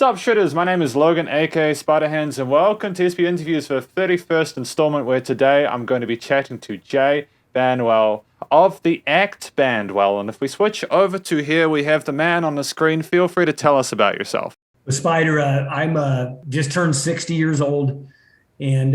What's up, shooters? My name is Logan, aka Spiderhands, and welcome to SP Interviews for the 31st installment, where today I'm going to be chatting to Jay Banwell of the Act Bandwell. And if we switch over to here, we have the man on the screen. Feel free to tell us about yourself. Spider, I'm just turned 60 years old, and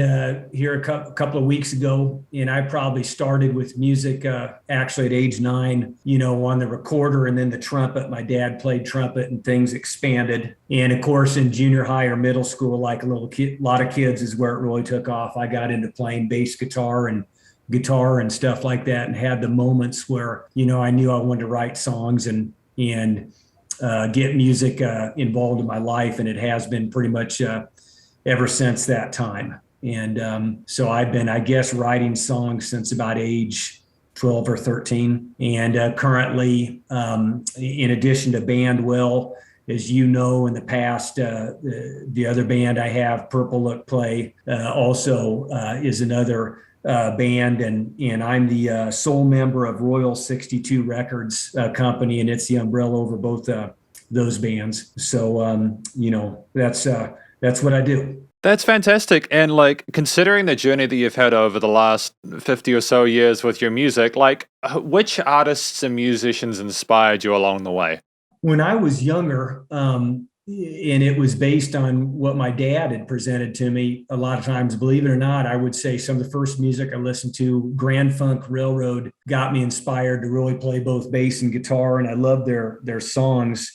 here a couple of weeks ago, and I probably started with music actually at age 9, on the recorder and then the trumpet. My dad played trumpet, and things expanded. And of course, in junior high or middle school, like a lot of kids, is where it really took off. I got into playing bass guitar and stuff like that, and had the moments where I knew I wanted to write songs and get music involved in my life, and it has been pretty much ever since that time. And so I've been, I guess, writing songs since about age 12 or 13. And currently, in addition to Bandwell, as you know, in the past, the other band I have, Purple Look Play, also is another band, and I'm the sole member of Royal 62 Records company, and it's the umbrella over both those bands. So that's what I do. That's fantastic. And considering the journey that you've had over the last 50 or so years with your music, which artists and musicians inspired you along the way? When I was younger, and it was based on what my dad had presented to me a lot of times, believe it or not, I would say some of the first music I listened to, Grand Funk Railroad, got me inspired to really play both bass and guitar, and I loved their songs.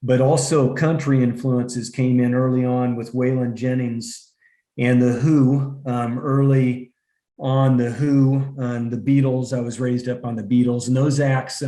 But also country influences came in early on with Waylon Jennings and The Who. Early on The Who and the Beatles, I was raised up on the Beatles, and those acts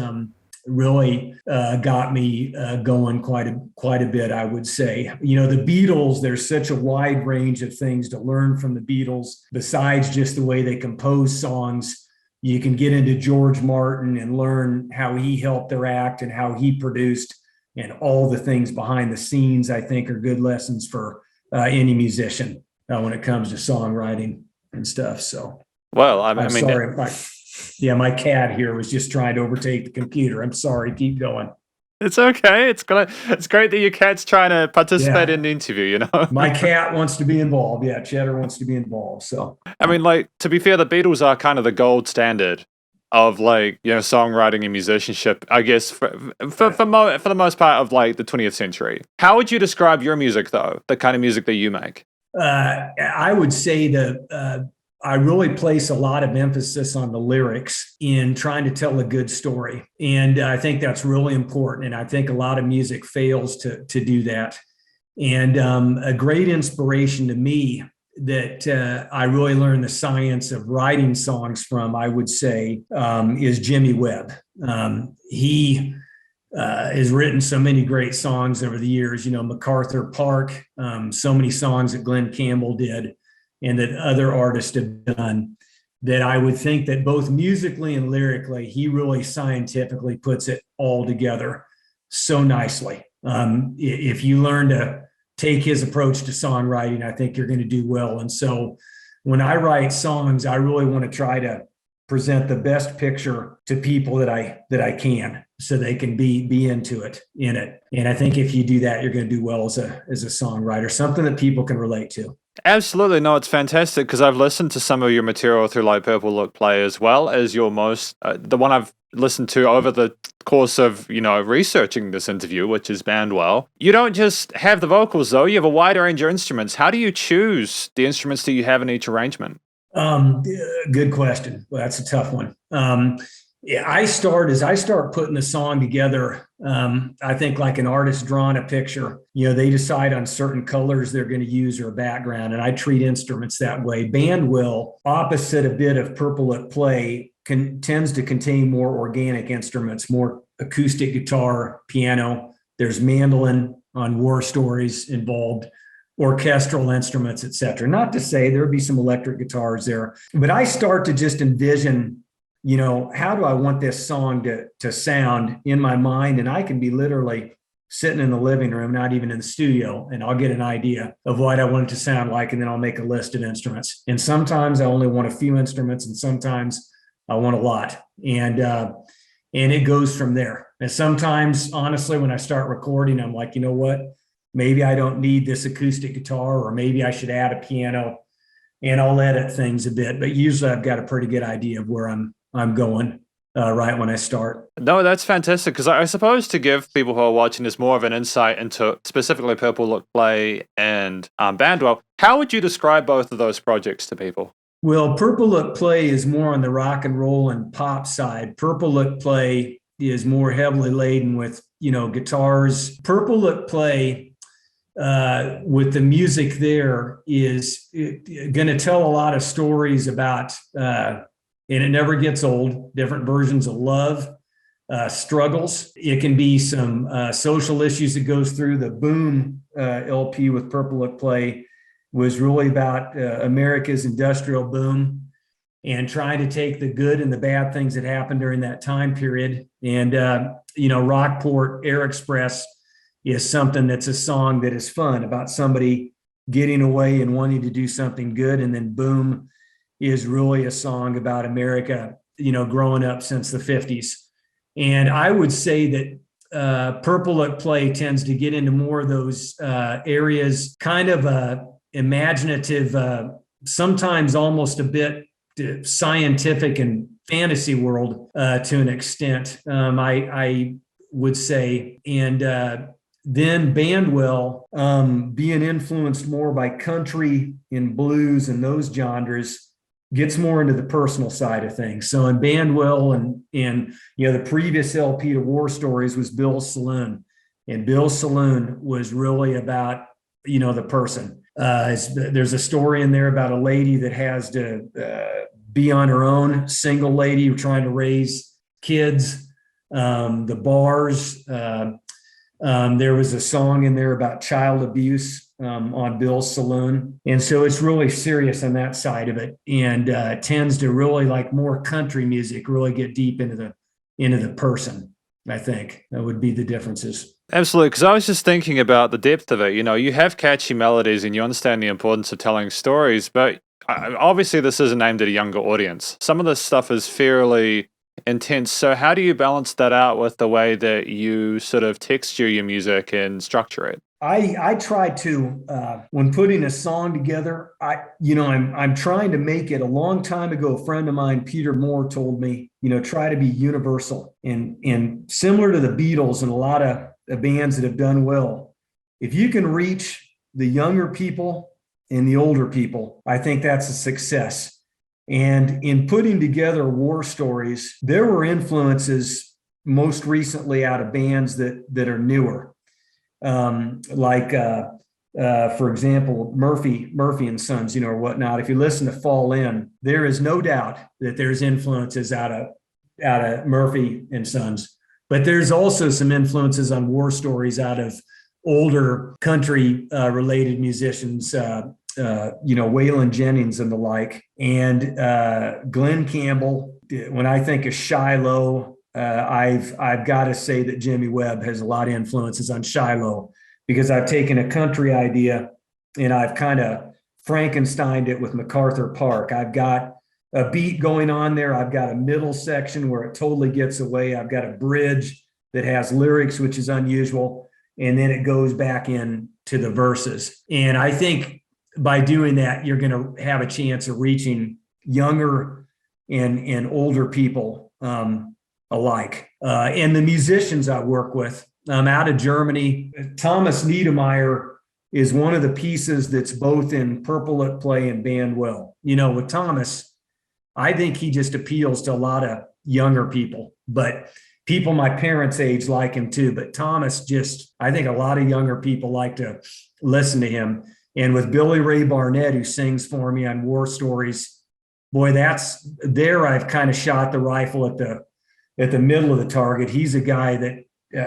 really got me going quite a bit, I would say. The Beatles, there's such a wide range of things to learn from the Beatles, besides just the way they compose songs. You can get into George Martin and learn how he helped their act and how he produced, and all the things behind the scenes, I think, are good lessons for any musician when it comes to songwriting and stuff. So, well, I'm sorry. My cat here was just trying to overtake the computer. I'm sorry. Keep going. It's okay. It's great that your cat's trying to participate in the interview, My cat wants to be involved. Yeah, Cheddar wants to be involved. So, to be fair, the Beatles are kind of the gold standard of songwriting and musicianship, I guess, for the most part of the 20th century. How would you describe your music, though, the kind of music that you make? I would say that I really place a lot of emphasis on the lyrics in trying to tell a good story. And I think that's really important. And I think a lot of music fails to do that. And a great inspiration to me that I really learned the science of writing songs from, I would say, is Jimmy Webb. He has written so many great songs over the years, MacArthur Park, so many songs that Glenn Campbell did and that other artists have done, that I would think that both musically and lyrically, he really scientifically puts it all together so nicely. If you learn to take his approach to songwriting, I think you're going to do well. And so when I write songs, I really want to try to present the best picture to people that I can, so they can be into it, in it. And I think if you do that, you're going to do well as a songwriter, something that people can relate to. Absolutely. No, it's fantastic, because I've listened to some of your material through Purple Look Play, as well as your the one I've listened to over the course of researching this interview, which is Bandwell. You don't just have the vocals, though. You have a wide range of instruments. How do you choose the instruments that you have in each arrangement? Good question. Well, that's a tough one. I start putting the song together. I think like an artist drawing a picture, they decide on certain colors they're going to use or a background, and I treat instruments that way. Bandwell, opposite a bit of Purple Look Play, tends to contain more organic instruments, more acoustic guitar, piano. There's mandolin on War Stories involved, orchestral instruments, etc. Not to say there'd be some electric guitars there, but I start to just envision, how do I want this song to sound in my mind? And I can be literally sitting in the living room, not even in the studio, and I'll get an idea of what I want it to sound like, and then I'll make a list of instruments. And sometimes I only want a few instruments, and sometimes I want a lot. And it goes from there. And sometimes, honestly, when I start recording, I'm like, you know what? maybe I don't need this acoustic guitar, or maybe I should add a piano, and I'll edit things a bit. But usually I've got a pretty good idea of where I'm going right when I start. No, that's fantastic, because I suppose to give people who are watching this more of an insight into specifically Purple Look Play and Bandwell, how would you describe both of those projects to people? Well, Purple Look Play is more on the rock and roll and pop side. Purple Look Play is more heavily laden with, guitars. Purple Look Play, with the music there, is going to tell a lot of stories about, and it never gets old, different versions of love, struggles. It can be some social issues that goes through. The Boom LP with Purple Look Play was really about America's industrial boom and trying to take the good and the bad things that happened during that time period. And, Rockport Air Express is something that's a song that is fun about somebody getting away and wanting to do something good. And then Boom is really a song about America, growing up since the 50s. And I would say that Purple Look Play tends to get into more of those areas, kind of imaginative, sometimes almost a bit scientific and fantasy world to an extent, I would say. And then Bandwell, being influenced more by country and blues and those genres, gets more into the personal side of things. So in Bandwell and the previous LP to War Stories was Bill's Saloon. And Bill's Saloon was really about, the person. There's a story in there about a lady that has to be on her own, single lady trying to raise kids, the bars. There was a song in there about child abuse on Bill's Saloon. And so it's really serious on that side of it, and tends to really, like more country music, really get deep into the person. I think that would be the differences. Absolutely, because I was just thinking about the depth of it. You have catchy melodies and you understand the importance of telling stories, but obviously this isn't aimed at a younger audience. Some of this stuff is fairly intense. So how do you balance that out with the way that you sort of texture your music and structure it? I try to, when putting a song together, I'm trying to make it. A long time ago, a friend of mine, Peter Moore, told me, try to be universal and similar to the Beatles and a lot of bands that have done well. If you can reach the younger people and the older people, I think that's a success. And in putting together War Stories, there were influences most recently out of bands that are newer. For example, Murphy and Sons, or whatnot. If you listen to Fall In, there is no doubt that there's influences out of Murphy and Sons, but there's also some influences on War Stories out of older country related musicians, Waylon Jennings and the like, and Glenn Campbell. When I think of Shiloh, I've got to say that Jimmy Webb has a lot of influences on Shiloh, because I've taken a country idea and I've kind of Frankensteined it with MacArthur Park. I've got a beat going on there. I've got a middle section where it totally gets away. I've got a bridge that has lyrics, which is unusual. And then it goes back in to the verses. And I think by doing that, you're going to have a chance of reaching younger and older people alike. And the musicians I work with, out of Germany, Thomas Niedermeyer is one of the pieces that's both in Purple Look Play and Bandwell. With Thomas, I think he just appeals to a lot of younger people, but people my parents' age like him too. But Thomas, I think a lot of younger people like to listen to him. And with Billy Ray Barnett, who sings for me on War Stories, boy, I've kind of shot the rifle at the middle of the target. He's a guy that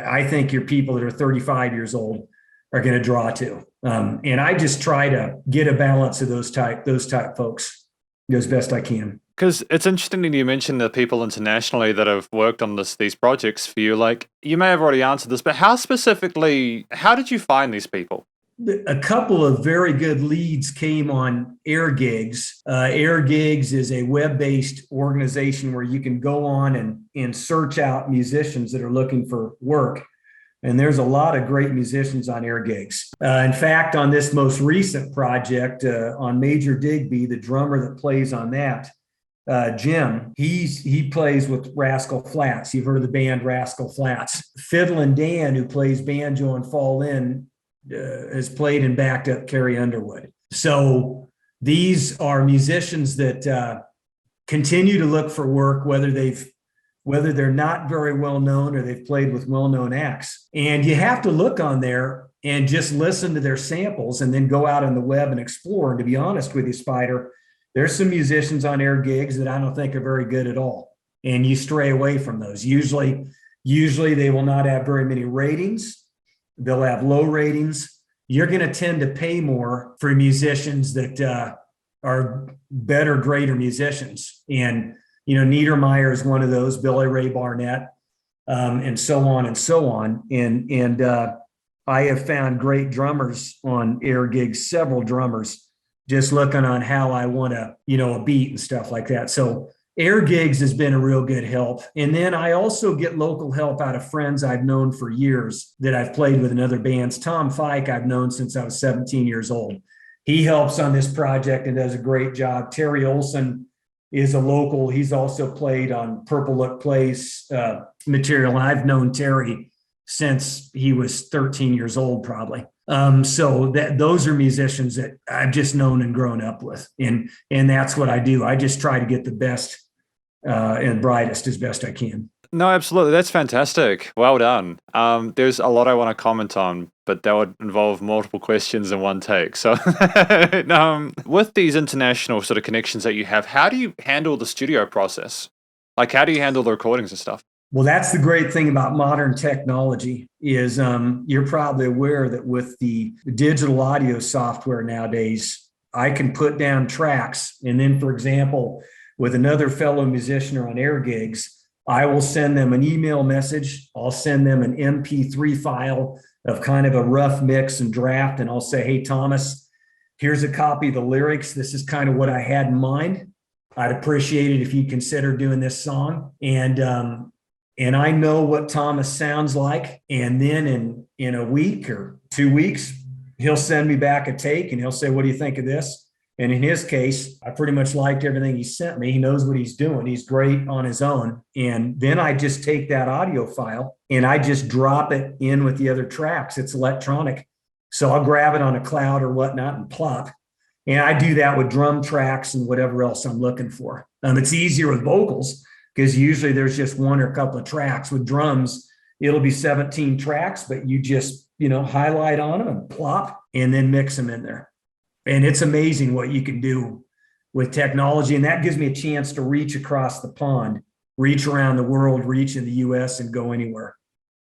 I think your people that are 35 years old are going to draw to. And I just try to get a balance of those type folks as best I can. Because it's interesting that you mentioned the people internationally that have worked on these projects for you. Like, you may have already answered this, but how did you find these people? A couple of very good leads came on Air Gigs. Air Gigs is a web-based organization where you can go on and search out musicians that are looking for work. And there's a lot of great musicians on air gigs. In fact, on this most recent project, on Major Digby, the drummer that plays on that, Jim, he plays with Rascal Flatts. You've heard of the band Rascal Flatts. Fiddlin' Dan, who plays banjo and fall in, has played and backed up Carrie Underwood. So these are musicians that continue to look for work, whether they're not very well known or they've played with well-known acts. And you have to look on there and just listen to their samples and then go out on the web and explore. And to be honest with you, Spider, there's some musicians on air gigs that I don't think are very good at all. And you stray away from those. Usually they will not have very many ratings. They'll have low ratings. You're going to tend to pay more for musicians that are better, greater musicians. And Niedermeyer is one of those, Billy Ray Barnett, and so on and so on. And I have found great drummers on air gigs, several drummers, just looking on how I want a beat and stuff like that. So air gigs has been a real good help. And then I also get local help out of friends I've known for years that I've played with in other bands. Tom Fike, I've known since I was 17 years old. He helps on this project and does a great job. Terry Olson is a local. He's also played on Purple Look Plays material. And I've known Terry since he was 13 years old, probably. So those are musicians that I've just known and grown up with. And that's what I do. I just try to get the best and brightest as best I can. No, absolutely. That's fantastic. Well done. There's a lot I want to comment on, but that would involve multiple questions in one take. So with these international sort of connections that you have, how do you handle the studio process? Like, how do you handle the recordings and stuff? Well, that's the great thing about modern technology is you're probably aware that with the digital audio software nowadays, I can put down tracks. And then, for example, with another fellow musician or on air gigs, I will send them an email message. I'll send them an MP3 file of kind of a rough mix and draft. And I'll say, hey, Thomas, here's a copy of the lyrics. This is kind of what I had in mind. I'd appreciate it if you'd consider doing this song. And I know what Thomas sounds like. And then in a week or 2 weeks, he'll send me back a take and he'll say, what do you think of this? And in his case, I pretty much liked everything he sent me. He knows what he's doing. He's great on his own. And then I just take that audio file and I just drop it in with the other tracks. It's electronic. So I'll grab it on a cloud or whatnot and plop. And I do that with drum tracks and whatever else I'm looking for. It's easier with vocals because usually there's just one or a couple of tracks. With drums, it'll be 17 tracks, but you just, highlight on them and plop and then mix them in there. And it's amazing what you can do with technology. And that gives me a chance to reach across the pond, reach around the world, reach in the US and go anywhere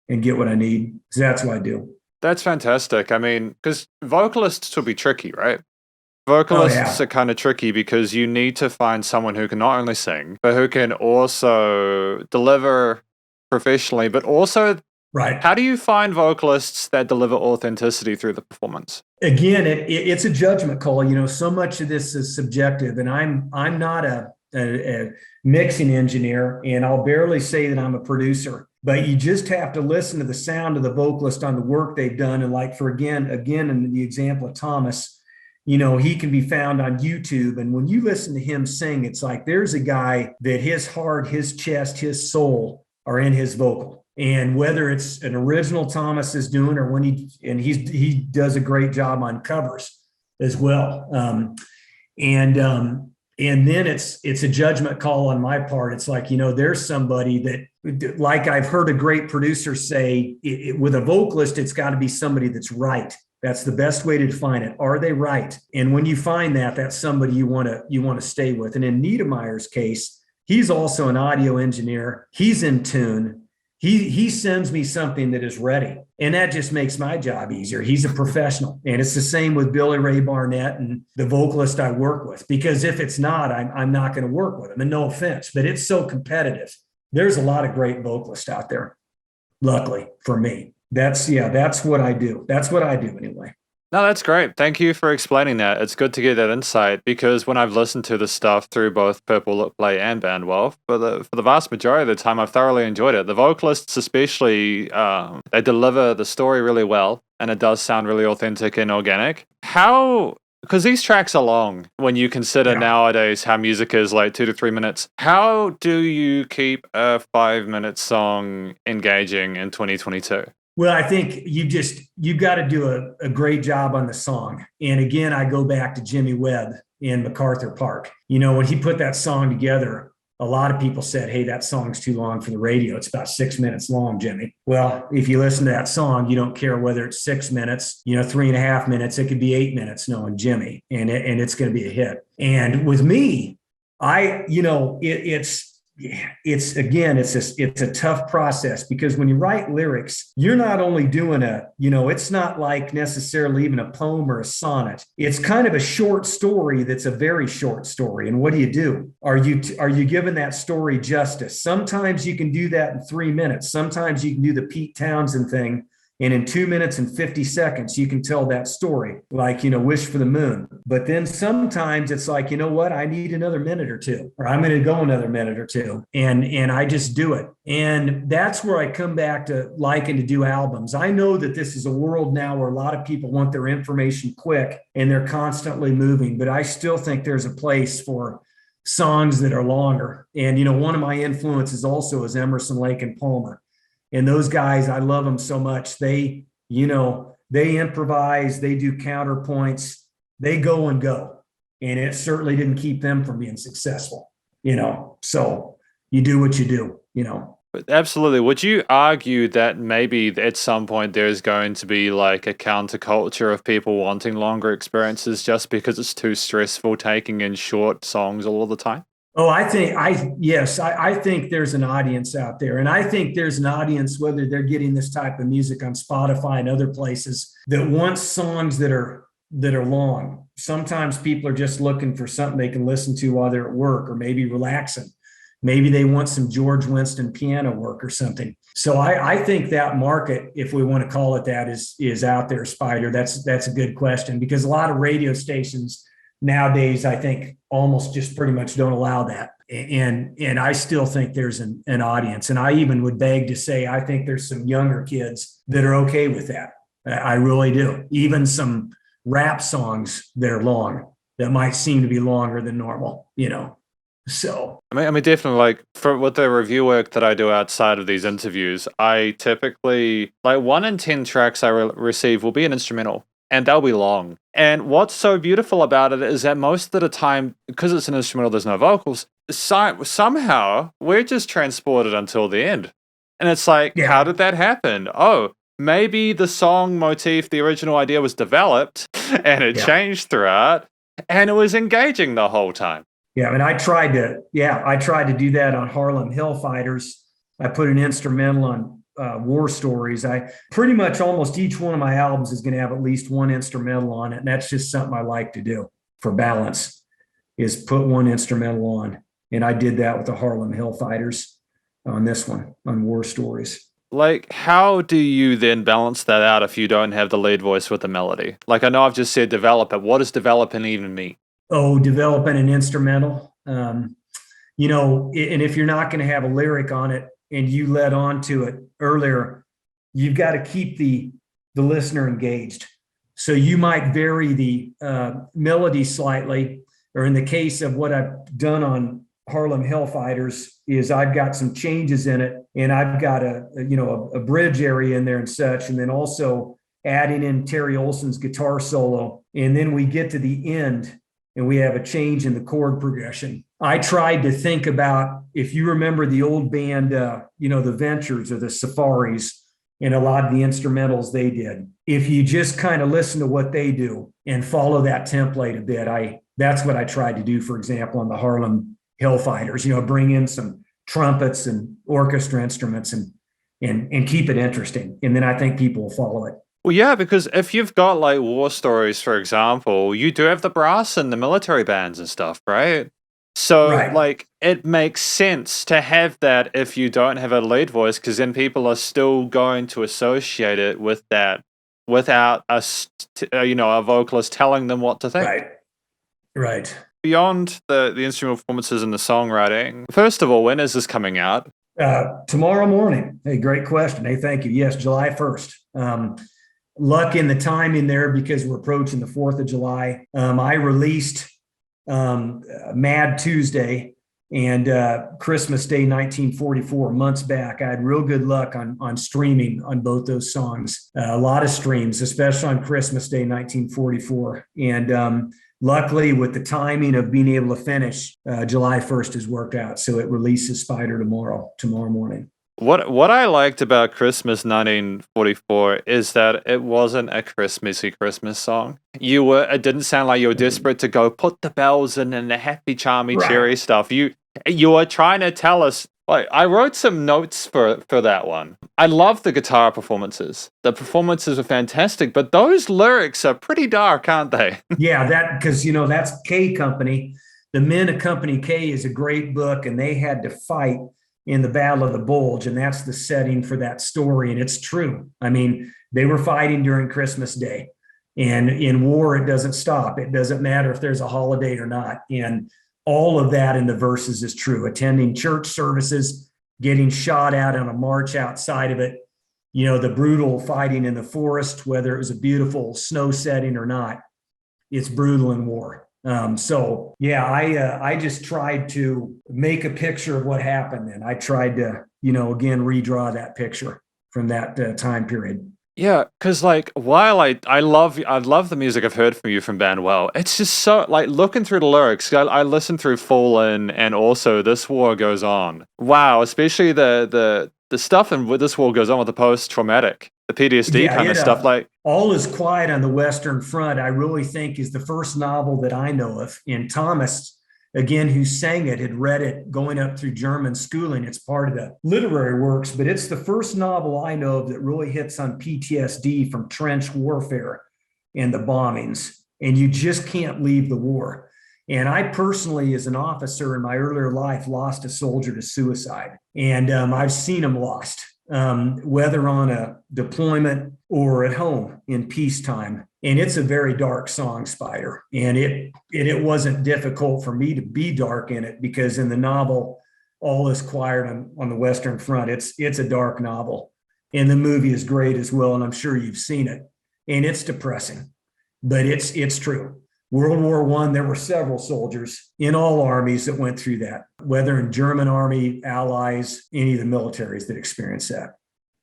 and get what I need. So that's what I do. That's fantastic. I mean, because vocalists will be tricky, right? Vocalists are kind of tricky because you need to find someone who can not only sing, but who can also deliver professionally, but also right. How do you find vocalists that deliver authenticity through the performance? Again, it's a judgment call. So much of this is subjective, and I'm not a mixing engineer, and I'll barely say that I'm a producer. But you just have to listen to the sound of the vocalist on the work they've done, and like for again in the example of Thomas, he can be found on YouTube. And when you listen to him sing, it's like there's a guy that his heart, his chest, his soul are in his vocal. And whether it's an original Thomas is doing or when he does a great job on covers as well. And then it's a judgment call on my part. It's like, there's somebody that, like I've heard a great producer say, with a vocalist, it's got to be somebody that's right. That's the best way to define it. Are they right? And when you find that, that's somebody you want to stay with. And in Niedermeyer's case, he's also an audio engineer. He's in tune. He sends me something that is ready. And that just makes my job easier. He's a professional. And it's the same with Billy Ray Barnett and the vocalist I work with. Because if it's not, I'm not going to work with him. And no offense, but it's so competitive. There's a lot of great vocalists out there, luckily for me. That's what I do. That's what I do anyway. No, that's great. Thank you for explaining that. It's good to get that insight because when I've listened to the stuff through both Purple Look Play and Bandwell, for the vast majority of the time, I've thoroughly enjoyed it. The vocalists, especially, they deliver the story really well, and it does sound really authentic and organic. How? Because these tracks are long when you consider Yeah. nowadays how music is like 2 to 3 minutes. How do you keep a 5 minute song engaging in 2022? Well, I think you got to do a great job on the song. And again, I go back to Jimmy Webb in MacArthur Park. You know, when he put that song together, a lot of people said, "Hey, that song's too long for the radio. It's about 6 minutes long, Jimmy." Well, if you listen to that song, you don't care whether it's 6 minutes, 3.5 minutes. It could be 8 minutes, knowing Jimmy, and it's going to be a hit. And with me, it's again, it's a tough process because when you write lyrics, you're not only doing it's not like necessarily even a poem or a sonnet. It's kind of a short story that's a very short story. And what do? Are you giving that story justice? Sometimes you can do that in 3 minutes. Sometimes you can do the Pete Townsend thing. And in 2 minutes and 50 seconds, you can tell that story, like, Wish for the Moon. But then sometimes it's like, you know what? I need another minute or two, or I'm going to go another minute or two. And I just do it. And that's where I come back to liking to do albums. I know that this is a world now where a lot of people want their information quick and they're constantly moving. But I still think there's a place for songs that are longer. And, one of my influences also is Emerson, Lake and Palmer. And those guys, I love them so much. They improvise, they do counterpoints, they go and go. And it certainly didn't keep them from being successful, So you do what you do. But absolutely. Would you argue that maybe at some point there's going to be like a counterculture of people wanting longer experiences just because it's too stressful taking in short songs all the time? Oh, I think there's an audience out there. And I think there's an audience, whether they're getting this type of music on Spotify and other places, that wants songs that are long. Sometimes people are just looking for something they can listen to while they're at work or maybe relaxing. Maybe they want some George Winston piano work or something. So I think that market, if we want to call it that, is out there, Spider. That's a good question, because a lot of radio stations nowadays, I think, almost just pretty much don't allow that. And I still think there's an audience. And I even would beg to say, I think there's some younger kids that are okay with that. I really do. Even some rap songs that are long, that might seem to be longer than normal. So I mean, definitely. Like with the review work that I do outside of these interviews, I typically like 1 in 10 tracks I receive will be an instrumental, and they'll be long. And what's so beautiful about it is that most of the time, because it's an instrumental, there's no vocals. Somehow we're just transported until the end, and it's like, how yeah, did that happen? Oh, maybe the song motif, the original idea was developed, and it yeah. changed throughout, and it was engaging the whole time. Yeah, and I tried to do that on Harlem Hellfighters. I put an instrumental on War Stories. I pretty much almost each one of my albums is going to have at least one instrumental on it, and that's just something I like to do for balance. Is put one instrumental on, and I did that with the Harlem Hellfighters on this one on War Stories. Like, how do you then balance that out if you don't have the lead voice with the melody? Like, I know I've just said develop it. What does developing even mean? Oh, developing an instrumental. And if you're not going to have a lyric on it and you led on to it earlier, you've got to keep the listener engaged. So you might vary the melody slightly, or in the case of what I've done on Harlem Hellfighters, is I've got some changes in it, and I've got a bridge area in there and such, and then also adding in Terry Olson's guitar solo, and then we get to the end and we have a change in the chord progression. I tried to think about, if you remember the old band, the Ventures or the Safaris, and a lot of the instrumentals they did. If you just kind of listen to what they do and follow that template a bit, that's what I tried to do, for example, on the Harlem Hellfighters, bring in some trumpets and orchestra instruments and keep it interesting. And then I think people will follow it. Well, yeah, because if you've got like war stories, for example, you do have the brass and the military bands and stuff, right? So, Right. like, it makes sense to have that if you don't have a lead voice, because then people are still going to associate it with that without a vocalist telling them what to think. Right. Beyond the instrumental performances and the songwriting, first of all, when is this coming out? Tomorrow morning. Hey, great question. Hey, thank you. Yes, July 1st. Luck in the timing there because we're approaching the 4th of July. I released Mad Tuesday and Christmas Day 1944 months back. I had real good luck on streaming on both those songs. A lot of streams, especially on Christmas Day 1944. And luckily, with the timing of being able to finish, July 1st has worked out. So it releases Spider tomorrow morning. What I liked about Christmas 1944 is that it wasn't a Christmassy Christmas song. It didn't sound like you were desperate to go put the bells in and the happy, charmy, cheery stuff. You were trying to tell us. Like, I wrote some notes for that one. I love the guitar performances. The performances are fantastic, but those lyrics are pretty dark, aren't they? Yeah, because that's K Company. The Men of Company K is a great book, and they had to fight in the Battle of the Bulge, and that's the setting for that story. And it's true. I mean, they were fighting during Christmas Day, and in war, it doesn't stop. It doesn't matter if there's a holiday or not. And all of that in the verses is true. Attending church services, getting shot at on a march outside of it, the brutal fighting in the forest, whether it was a beautiful snow setting or not, it's brutal in war. I just tried to make a picture of what happened. And I tried to, again, redraw that picture from that time period. Yeah, because while I love the music I've heard from you from Banwell, it's just so looking through the lyrics. I listened through Fallen and also This War Goes On. Wow, especially the stuff in This War Goes On with the post-traumatic, the PTSD kind of stuff. All Is Quiet on the Western Front, I really think is the first novel that I know of. And Thomas, again, who sang it, had read it going up through German schooling. It's part of the literary works, but it's the first novel I know of that really hits on PTSD from trench warfare and the bombings. And you just can't leave the war. And I personally, as an officer in my earlier life, lost a soldier to suicide. And I've seen them lost, whether on a deployment or at home in peacetime. And it's a very dark song, Spider. And it wasn't difficult for me to be dark in it because in the novel, All Is Quiet on the Western Front, it's a dark novel. And the movie is great as well. And I'm sure you've seen it. And it's depressing, but it's true. World War I, there were several soldiers in all armies that went through that, whether in German army, allies, any of the militaries that experienced that,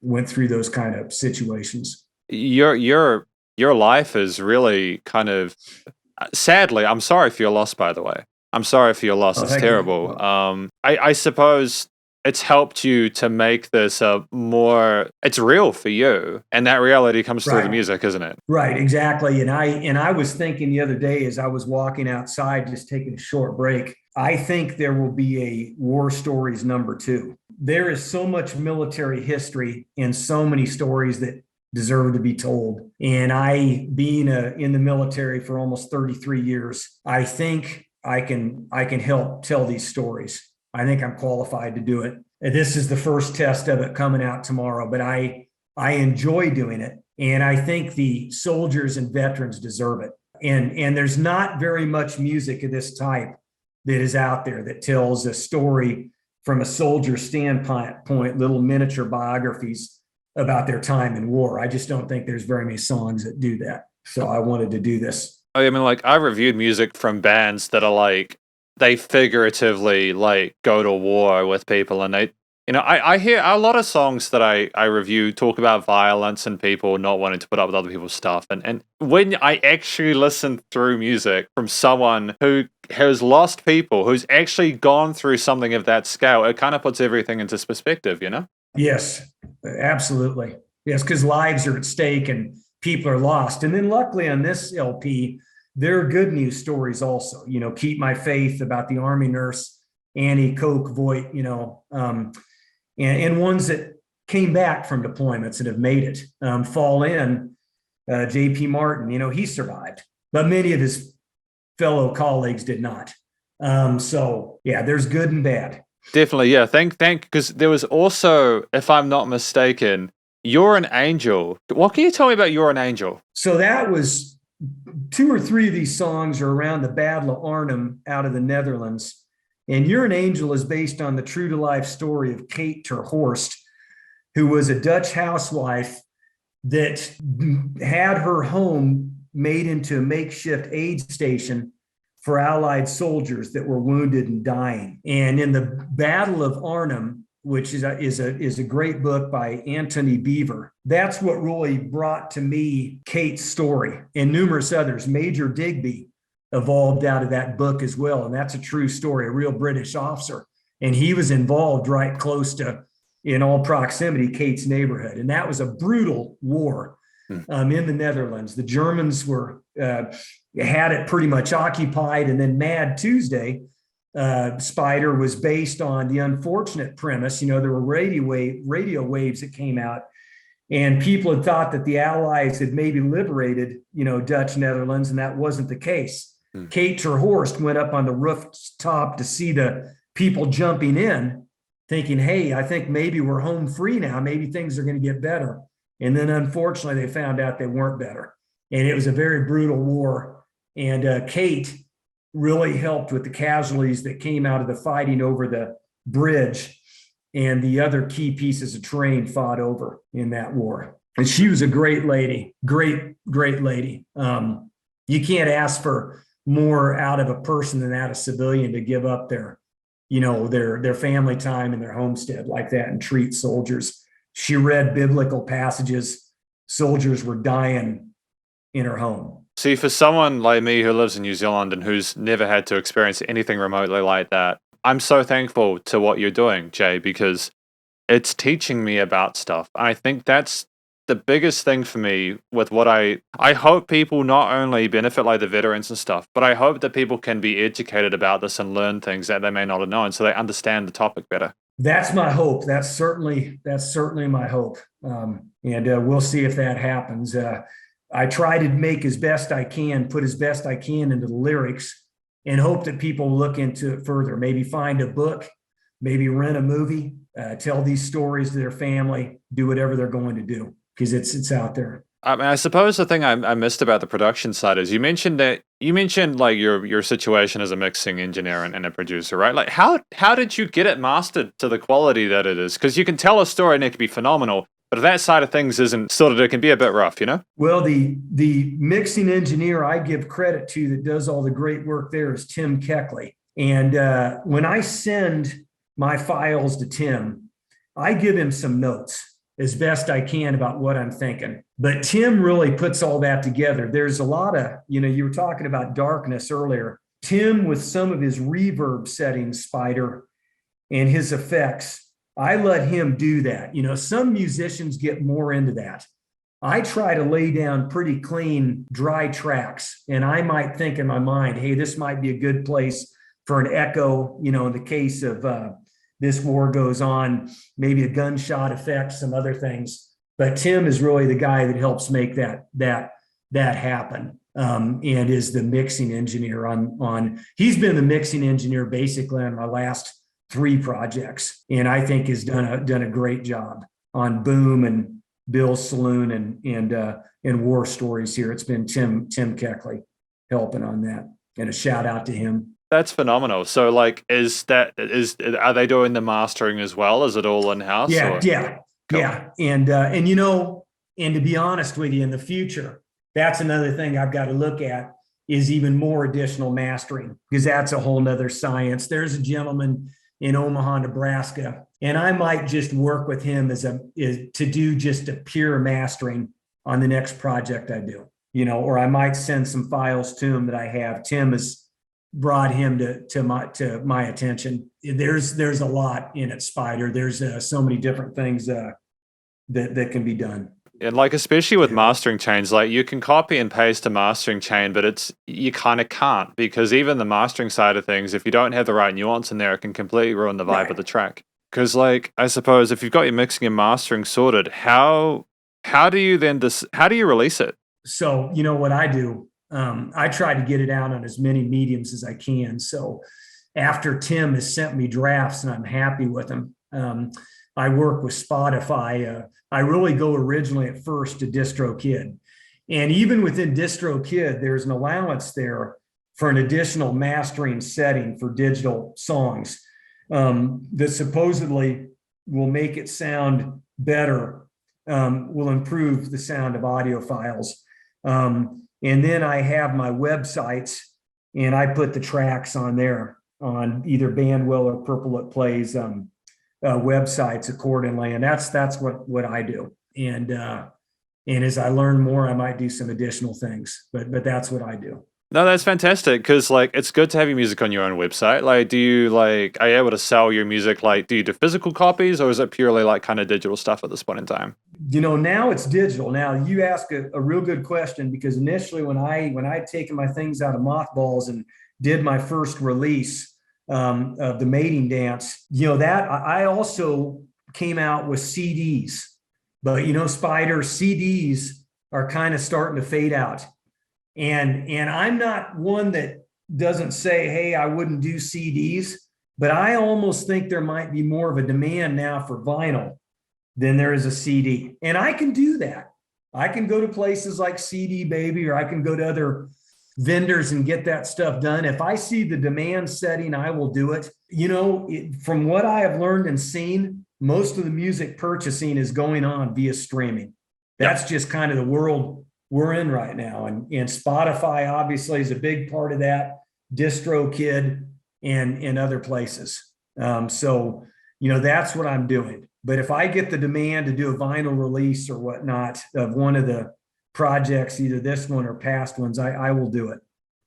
went through those kind of situations. Your life is really kind of, sadly, I'm sorry for your loss, by the way. I'm sorry for your loss. It's terrible. I suppose it's helped you to make this it's real for you, and that reality comes through the music, isn't it? Right, exactly. And I was thinking the other day as I was walking outside, just taking a short break, I think there will be a War Stories #2. There is so much military history and so many stories that deserve to be told. And I, being in the military for almost 33 years, I think I can help tell these stories. I think I'm qualified to do it. This is the first test of it coming out tomorrow, but I enjoy doing it. And I think the soldiers and veterans deserve it. And there's not very much music of this type that is out there that tells a story from a soldier standpoint, little miniature biographies about their time in war. I just don't think there's very many songs that do that. So I wanted to do this. I mean, I reviewed music from bands that are they figuratively go to war with people, and they, I hear a lot of songs that I review talk about violence and people not wanting to put up with other people's stuff. And when I actually listen through music from someone who has lost people, who's actually gone through something of that scale, it kind of puts everything into perspective, Yes, absolutely. Yes, because lives are at stake and people are lost. And then luckily on this LP, there are good news stories also. Keep My Faith about the Army nurse, Annie Koch Voigt, and ones that came back from deployments and have made it. Fall In, J.P. Martin, he survived, but many of his fellow colleagues did not. There's good and bad. Definitely, yeah. Thank, because there was also, if I'm not mistaken, You're an Angel. What can you tell me about You're an Angel? So that was two or three of these songs are around the Battle of Arnhem out of the Netherlands. And You're an Angel is based on the true to life story of Kate ter Horst, who was a Dutch housewife that had her home made into a makeshift aid station for Allied soldiers that were wounded and dying. And in the Battle of Arnhem, which is a great book by Anthony Beevor, that's what really brought to me Kate's story and numerous others. Major Digby evolved out of that book as well. And that's a true story, a real British officer. And he was involved right close to, in all proximity, Kate's neighborhood. And that was a brutal war in the Netherlands. The Germans had it pretty much occupied. And then Mad Tuesday, Spider, was based on the unfortunate premise. There were radio waves that came out, and people had thought that the Allies had maybe liberated, Dutch Netherlands, and that wasn't the case. Kate ter Horst went up on the rooftop to see the people jumping in, thinking, hey, I think maybe we're home free now. Maybe things are going to get better. And then unfortunately, they found out they weren't better. And it was a very brutal war. And Kate really helped with the casualties that came out of the fighting over the bridge and the other key pieces of terrain fought over in that war. And she was a great lady, great lady. You can't ask for more out of a person than out of a civilian to give up their family time and their homestead like that and treat soldiers. She read biblical passages. Soldiers were dying in her home. See, for someone like me who lives in New Zealand and who's never had to experience anything remotely like that, I'm so thankful to what you're doing, Jay, because it's teaching me about stuff. I think that's the biggest thing for me with what I hope people not only benefit like the veterans and stuff, but I hope that people can be educated about this and learn things that they may not have known so they understand the topic better. That's my hope. That's certainly my hope. And we'll see if that happens. I try to make as best I can, put as best I can into the lyrics and hope that people look into it further. Maybe find a book, maybe rent a movie, tell these stories to their family, do whatever they're going to do because it's out there. I mean, I suppose the thing I missed about the production side is you mentioned like your situation as a mixing engineer and a producer, right? Like how did you get it mastered to the quality that it is? Because you can tell a story and it can be phenomenal, but that side of things isn't it can be a bit rough, Well, the mixing engineer I give credit to that does all the great work there is Tim Keckley. And when I send my files to Tim, I give him some notes as best I can about what I'm thinking. But Tim really puts all that together. There's a lot of, you were talking about darkness earlier. Tim, with some of his reverb settings, Spider, and his effects, I let him do that. Some musicians get more into that. I try to lay down pretty clean, dry tracks. And I might think in my mind, hey, this might be a good place for an echo, in the case of This War Goes On, maybe a gunshot effect, some other things. But Tim is really the guy that helps make that happen, and is the mixing engineer he's been the mixing engineer basically on my last 3 projects, and I think has done a great job on Boom and Bill's Saloon and War Stories here. It's been Tim Keckley helping on that, and a shout out to him. That's phenomenal. So like, are they doing the mastering as well? Is it all in-house? Yeah. Cool. Yeah. And to be honest with you, in the future, that's another thing I've got to look at is even more additional mastering, because that's a whole nother science. There's a gentleman in Omaha, Nebraska, and I might just work with him to do just a pure mastering on the next project I do, or I might send some files to him that I have. Tim has brought him to my attention. There's a lot in it, Spider. There's so many different things that can be done. And like, especially with mastering chains, like you can copy and paste a mastering chain, but you kind of can't, because even the mastering side of things, if you don't have the right nuance in there, it can completely ruin the vibe of the track. Because like, I suppose if you've got your mixing and mastering sorted, how do you release it? So, what I do, I try to get it out on as many mediums as I can. So after Tim has sent me drafts and I'm happy with them, I work with Spotify. I really go originally at first to DistroKid. And even within DistroKid, there's an allowance there for an additional mastering setting for digital songs that supposedly will make it sound better, will improve the sound of audio files. And then I have my websites, and I put the tracks on there on either Banwell or Purple It Plays websites accordingly. And that's what I do. And as I learn more, I might do some additional things, but that's what I do. No, that's fantastic because like it's good to have your music on your own website. Like, do you like are you able to sell your music? Like, do you do physical copies or is it purely like kind of digital stuff at this point in time? Now it's digital. Now you ask a real good question, because initially when I'd taken my things out of mothballs and did my first release of the Mating Dance, that I also came out with CDs, but Spider, CDs are kind of starting to fade out. And I'm not one that doesn't say, hey, I wouldn't do CDs, but I almost think there might be more of a demand now for vinyl than there is a CD. And I can do that. I can go to places like CD Baby, or I can go to other vendors and get that stuff done. If I see the demand setting, I will do it. From what I have learned and seen, most of the music purchasing is going on via streaming. That's just kind of the world we're in right now. And Spotify obviously is a big part of that, DistroKid and other places. So that's what I'm doing. But if I get the demand to do a vinyl release or whatnot of one of the projects, either this one or past ones, I will do it.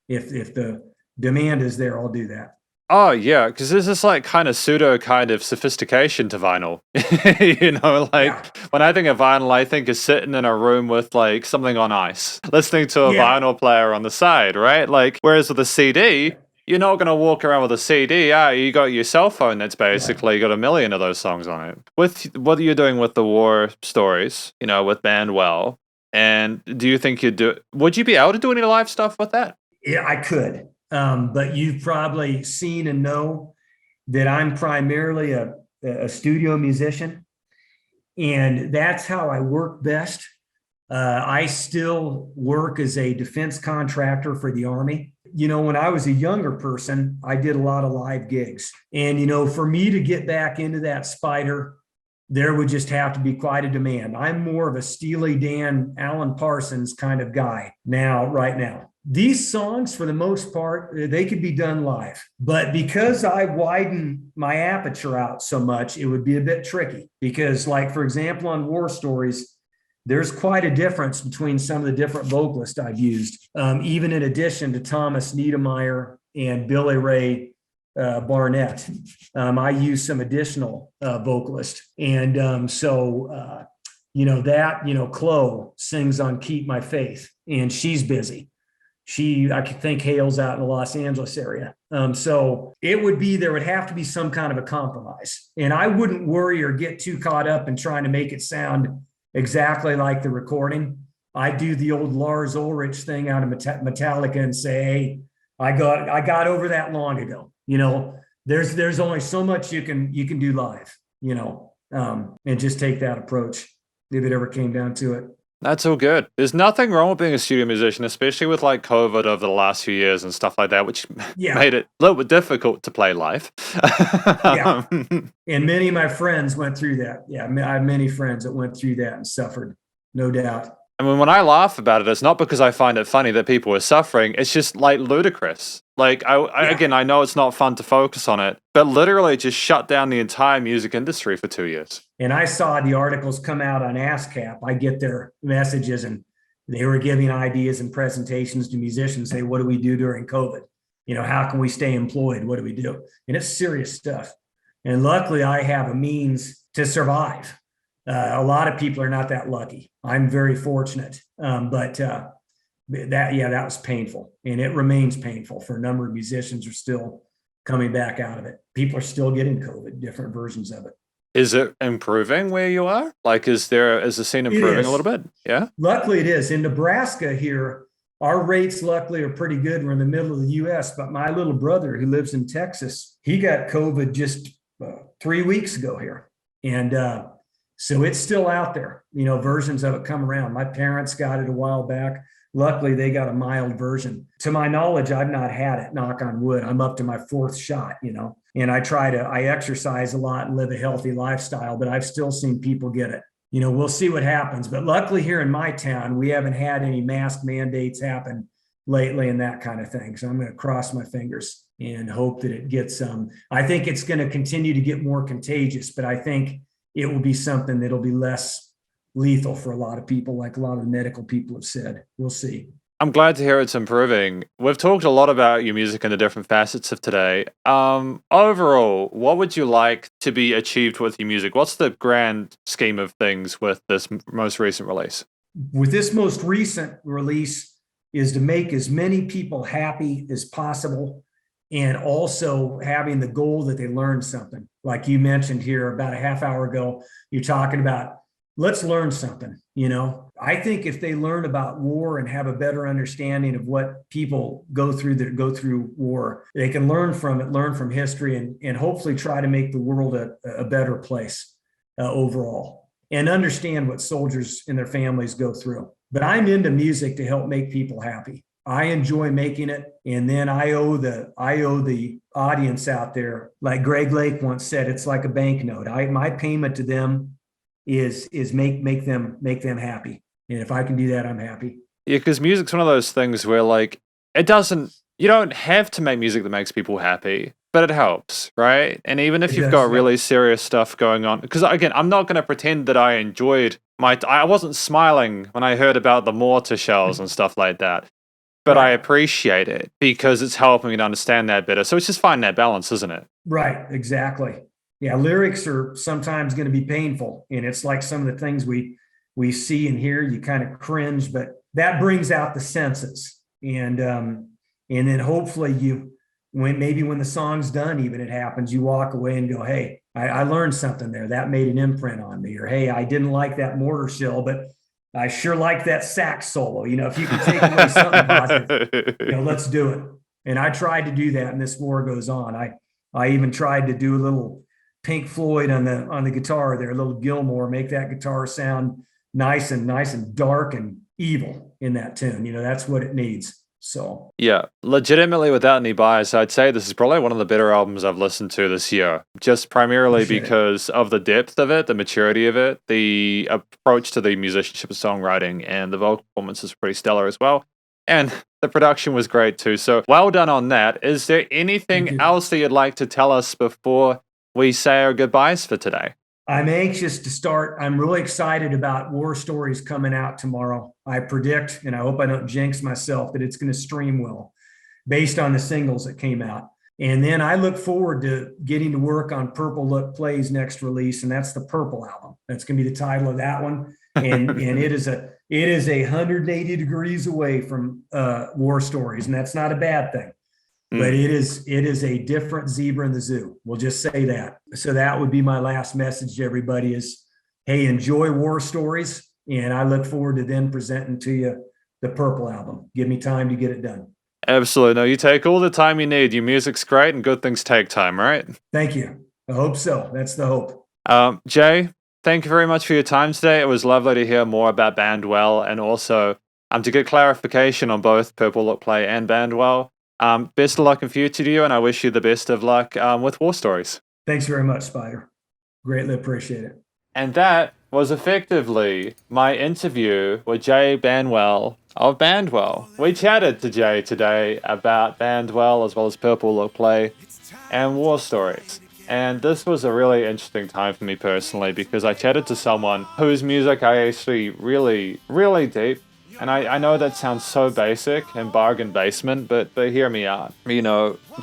If the demand is there, I'll do that. Oh yeah, because this is like kind of pseudo kind of sophistication to vinyl. When I think of vinyl, I think of sitting in a room with like something on ice, listening to a vinyl player on the side, right? Like, whereas with a CD, you're not going to walk around with a CD. You got your cell phone that's basically got a million of those songs on it. With what you're doing with the war stories, with Banwell, and do you think would you be able to do any live stuff with that? Yeah, I could. But you've probably seen and know that I'm primarily a studio musician, and that's how I work best. I still work as a defense contractor for the Army. When I was a younger person, I did a lot of live gigs. And, for me to get back into that, Spider, there would just have to be quite a demand. I'm more of a Steely Dan, Alan Parsons kind of guy right now. These songs, for the most part, they could be done live. But because I widen my aperture out so much, it would be a bit tricky. Because, like, for example, on War Stories, there's quite a difference between some of the different vocalists I've used, even in addition to Thomas Niedermeyer and Billy Ray Barnett. I use some additional vocalists. And Chloe sings on Keep My Faith, and she's busy. I think hails out in the Los Angeles area. So there would have to be some kind of a compromise. And I wouldn't worry or get too caught up in trying to make it sound exactly like the recording. I do the old Lars Ulrich thing out of Metallica and say, hey, I got over that long ago. There's only so much you can do live, and just take that approach if it ever came down to it. That's all good. There's nothing wrong with being a studio musician, especially with like COVID over the last few years and stuff like that, which made it a little bit difficult to play live. And many of my friends went through that. Yeah, I have many friends that went through that and suffered, no doubt. I mean, when I laugh about it, it's not because I find it funny that people are suffering. It's just like ludicrous. Like, again, I know it's not fun to focus on it, but literally just shut down the entire music industry for 2 years. And I saw the articles come out on ASCAP. I get their messages, and they were giving ideas and presentations to musicians. Say, what do we do during COVID? How can we stay employed? What do we do? And it's serious stuff. And luckily, I have a means to survive. A lot of people are not that lucky. I'm very fortunate. But that was painful. And it remains painful for a number of musicians are still coming back out of it. People are still getting COVID, different versions of it. Is it improving where you are? Like, is the scene improving a little bit? Yeah. Luckily it is. In Nebraska here, our rates luckily are pretty good. We're in the middle of the US, but my little brother who lives in Texas, he got COVID just 3 weeks ago here. And So it's still out there. Versions of it come around. My parents got it a while back. Luckily, they got a mild version. To my knowledge, I've not had it, knock on wood. I'm up to my fourth shot. And I exercise a lot and live a healthy lifestyle, but I've still seen people get it. We'll see what happens. But luckily here in my town, we haven't had any mask mandates happen lately and that kind of thing. So I'm going to cross my fingers and hope that it gets I think it's going to continue to get more contagious, but I think it will be something that'll be less lethal for a lot of people, like a lot of the medical people have said. We'll see. I'm glad to hear it's improving. We've talked a lot about your music and the different facets of today. Overall, what would you like to be achieved with your music? What's the grand scheme of things with this most recent release? With this most recent release is to make as many people happy as possible, and also having the goal that they learn something. Like you mentioned here about a half hour ago, you're talking about, let's learn something. I think if they learn about war and have a better understanding of what people go through that go through war, they can learn from it, learn from history, and hopefully try to make the world a better place overall, and understand what soldiers and their families go through. But I'm into music to help make people happy. I enjoy making it, and then I owe the audience out there, like Greg Lake once said, it's like a banknote. My payment to them is make them happy, and if I can do that, I'm happy. Yeah, because music's one of those things where you don't have to make music that makes people happy, but it helps, right? And even if you've got really serious stuff going on, because again, I'm not going to pretend that I enjoyed I wasn't smiling when I heard about the mortar shells and stuff like that. But right. I appreciate it because it's helping me to understand that better. So it's just finding that balance, isn't it? Right, exactly. Yeah, lyrics are sometimes going to be painful, and it's like some of the things we see and hear, you kind of cringe, but that brings out the senses, and then hopefully when the song's done, even it happens, you walk away and go, hey, I learned something there. That made an imprint on me, or hey, I didn't like that mortar shell, but I sure like that sax solo. If you can take away something positive, let's do it. And I tried to do that, and this war goes on. I even tried to do a little Pink Floyd on the guitar there, a little Gilmore, make that guitar sound nice and dark and evil in that tune. That's what it needs. So yeah, legitimately, without any bias, I'd say this is probably one of the better albums I've listened to this year. Just primarily because of the depth of it, the maturity of it, the approach to the musicianship and songwriting, and the vocal performance is pretty stellar as well. And the production was great too. So well done on that. Is there anything else that you'd like to tell us before we say our goodbyes for today? I'm anxious to start. I'm really excited about War Stories coming out tomorrow. I predict, and I hope I don't jinx myself, that it's going to stream well based on the singles that came out. And then I look forward to getting to work on Purple Look Play's next release, and that's the Purple album. That's going to be the title of that one. And it is 180 degrees away from War Stories, and that's not a bad thing. But it is a different zebra in the zoo. We'll just say that. So that would be my last message to everybody is, hey, enjoy War Stories. And I look forward to then presenting to you the Purple album. Give me time to get it done. Absolutely. No, you take all the time you need. Your music's great and good things take time, right? Thank you. I hope so. That's the hope. Jay, thank you very much for your time today. It was lovely to hear more about Banwell, and also to get clarification on both Purple Look Play and Banwell. Best of luck in future to you, and I wish you the best of luck with War Stories. Thanks very much, Spider. Greatly appreciate it. And that was effectively my interview with Jay Banwell of Banwell. We chatted to Jay today about Banwell as well as Purple Look Play and War Stories. And this was a really interesting time for me personally because I chatted to someone whose music I actually really, really deep. And I know that sounds so basic and bargain basement, but hear me out.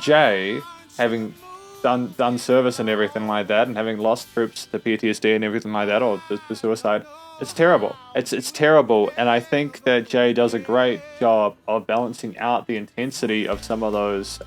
Jay, having done service and everything like that, and having lost troops to PTSD and everything like that, or to suicide, it's terrible. It's terrible, and I think that Jay does a great job of balancing out the intensity of some of those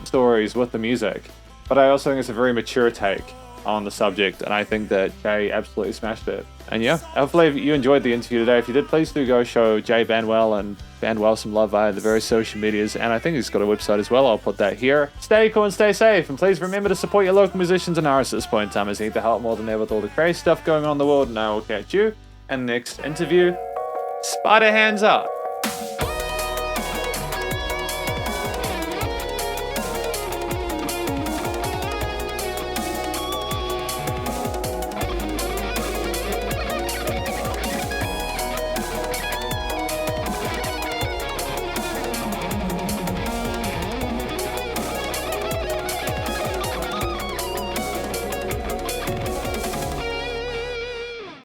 stories with the music. But I also think it's a very mature take on the subject, and I think that Jay absolutely smashed it. And yeah, hopefully you enjoyed the interview today. If you did, please do go show Jay Banwell and Banwell some love via the various social medias, and I think he's got a website as well. I'll put that here. Stay cool and stay safe, and please remember to support your local musicians and artists at this point in time, as they need the help more than ever with all the crazy stuff going on in the world. And I will catch you in the next interview. Spider hands up.